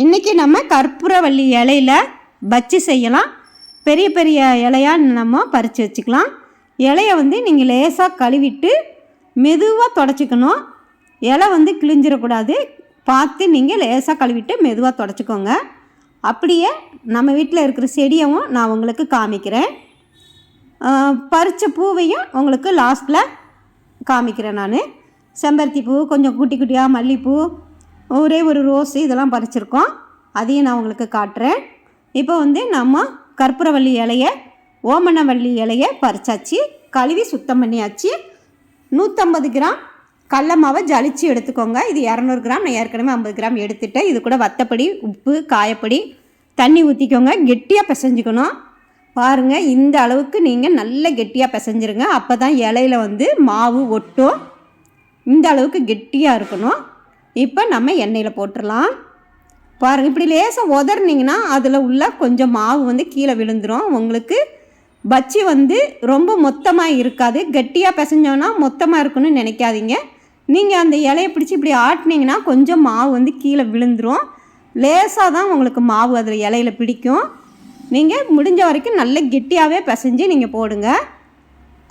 இன்றைக்கி நம்ம கற்பூரவள்ளி இலையில் பஜ்ஜி செய்யலாம். பெரிய பெரிய இலையாக நம்ம பறித்து வச்சுக்கலாம். இலையை வந்து நீங்கள் லேசாக கழுவிட்டு மெதுவாக தொடச்சிக்கணும். இலை வந்து கிழிஞ்சிடக்கூடாது. பார்த்து நீங்கள் லேசாக கழுவிட்டு மெதுவாக தொடச்சிக்கோங்க. அப்படியே நம்ம வீட்டில் இருக்கிற செடியவும் நான் உங்களுக்கு காமிக்கிறேன். பறித்த பூவையும் உங்களுக்கு லாஸ்ட்டில் காமிக்கிறேன். நான் செம்பருத்தி பூ, கொஞ்சம் குட்டி குட்டியாக மல்லிகைப்பூ, ஒரே ஒரு ரோஸு இதெல்லாம் பறிச்சிருக்கோம். அதையும் நான் உங்களுக்கு காட்டுறேன். இப்போ வந்து நம்ம கற்பூரவள்ளி இலையை, ஓமனவள்ளி இலையை பறிச்சாச்சு, கழுவி சுத்தம் பண்ணியாச்சு. 150 கிராம் கடல மாவை ஜலிச்சு எடுத்துக்கோங்க. இது 200 கிராம், நான் ஏற்கனவே 50 கிராம் எடுத்துட்டேன். இது கூட வத்தப்பொடி, உப்பு, காயப்பொடி, தண்ணி ஊற்றிக்கோங்க. கெட்டியாக பிசைஞ்சிக்கணும். பாருங்கள், இந்த அளவுக்கு நீங்கள் நல்ல கெட்டியாக பிசைஞ்சிருங்க. அப்போ தான் இலையில வந்து மாவு ஒட்டும். இந்த அளவுக்கு கெட்டியாக இருக்கணும். இப்போ நம்ம எண்ணெயில் போட்டுடலாம். பாருங்கள், இப்படி லேசாக உதறினீங்கன்னா அதில் உள்ள கொஞ்சம் மாவு வந்து கீழே விழுந்துடும். உங்களுக்கு பஜ்ஜி வந்து ரொம்ப மொத்தமாக இருக்காது. கெட்டியாக பிசைஞ்சோன்னா மொத்தமாக இருக்குன்னு நினைக்காதீங்க. நீங்கள் அந்த இலையை பிடிச்சி இப்படி ஆட்டினீங்கன்னா கொஞ்சம் மாவு வந்து கீழே விழுந்துடும். லேசாக தான் உங்களுக்கு மாவு அதில் இலையில் பிடிக்கும். நீங்கள் முடிஞ்ச வரைக்கும் நல்ல கெட்டியாகவே பிசைஞ்சு நீங்கள் போடுங்க.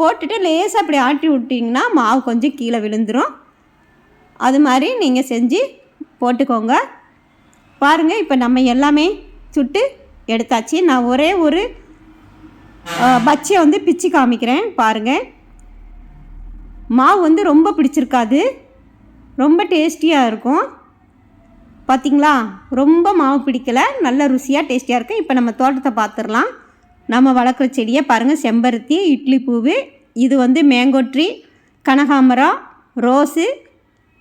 போட்டுட்டு லேசாக அப்படி ஆட்டி விட்டிங்கன்னா மாவு கொஞ்சம் கீழே விழுந்துடும். அது மாதிரி நீங்கள் செஞ்சு போட்டுக்கோங்க. பாருங்கள், இப்போ நம்ம எல்லாமே சுட்டு எடுத்தாச்சு. நான் ஒரே ஒரு பஜ்ஜியை வந்து பிச்சு காமிக்கிறேன். பாருங்கள், மாவு வந்து ரொம்ப பிடிச்சிருக்காது, ரொம்ப டேஸ்டியாக இருக்கும். பார்த்திங்களா, ரொம்ப மாவு பிடிக்கலை, நல்ல ருசியாக டேஸ்டியாக இருக்குது. இப்போ நம்ம தோட்டத்தை பார்த்துடலாம். நம்ம வளர்க்குற செடியை பாருங்கள், செம்பருத்தி, இட்லி பூவு, இது வந்து மேங்கோ ட்ரீ, கனகாம்பரம், ரோஸு,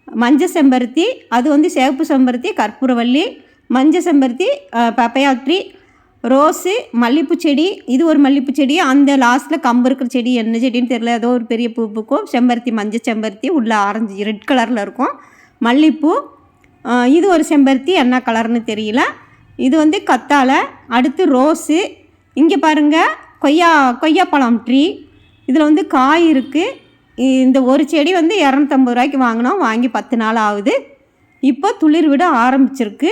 மஞ்சள் செம்பருத்தி, அது வந்து சிவப்பு செம்பருத்தி, கற்பூரவள்ளி, மஞ்சள் செம்பருத்தி, பப்பையா ட்ரீ, ரோஸு, மல்லிகைப்பூ செடி, இது ஒரு மல்லிகைப்பூ செடி. அந்த லாஸ்ட்டில் கம்பு இருக்கிற செடி என்ன செடின்னு தெரியல, ஏதோ ஒரு பெரிய பூ பூக்கும். செம்பருத்தி, மஞ்சள் செம்பருத்தி, உள்ள ஆரஞ்சு ரெட் கலரில் இருக்கும். மல்லிகைப்பூ, இது ஒரு செம்பருத்தி, என்ன கலர்னு தெரியல. இது வந்து கத்தாழை. அடுத்து ரோஸு. இங்கே பாருங்கள், கொய்யாப்பழம் ட்ரீ. இதில் வந்து காய் இருக்குது. இந்த ஒரு செடி வந்து 250 ரூபாய்க்கு வாங்கினோம். வாங்கி 10 நாள் ஆகுது. இப்போ துளிர் விட ஆரம்பிச்சிருக்கு.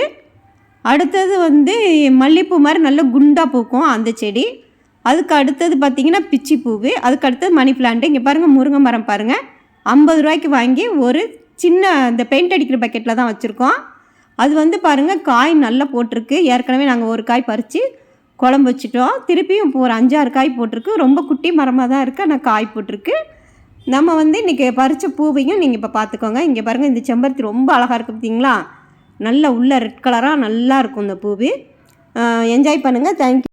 அடுத்தது வந்து மல்லிகைப்பூ மாதிரி நல்ல குண்டாக பூக்கும் அந்த செடி. அதுக்கு அடுத்தது பார்த்திங்கன்னா பிச்சி பூவு. அதுக்கு அடுத்தது மணி பிளான்ட்டு. இங்கே பாருங்கள், முருங்கை மரம் பாருங்கள், 50 ரூபாய்க்கு வாங்கி ஒரு சின்ன இந்த பெயிண்ட் அடிக்கிற பக்கெட்டில் தான் வச்சுருக்கோம். அது வந்து பாருங்கள், காய் நல்லா போட்டிருக்கு. ஏற்கனவே நாங்கள் ஒரு காய் பறித்து குழம்பு வச்சுட்டோம். திருப்பியும் இப்போ ஒரு 5-6 காய் போட்டிருக்கு. ரொம்ப குட்டி மரமாக தான் இருக்குது, ஆனால் காய் போட்டிருக்கு. நம்ம வந்து இன்றைக்கி பறித்த பூவையும் நீங்கள் இப்போ பார்த்துக்கோங்க. இங்கே பாருங்கள், இந்த செம்பருத்தி ரொம்ப அழகாக இருக்குது பார்த்தீங்களா, நல்லா உள்ள ரெட் கலராக நல்லா இருக்கும் இந்த பூவு. என்ஜாய் பண்ணுங்கள். தேங்க்யூ.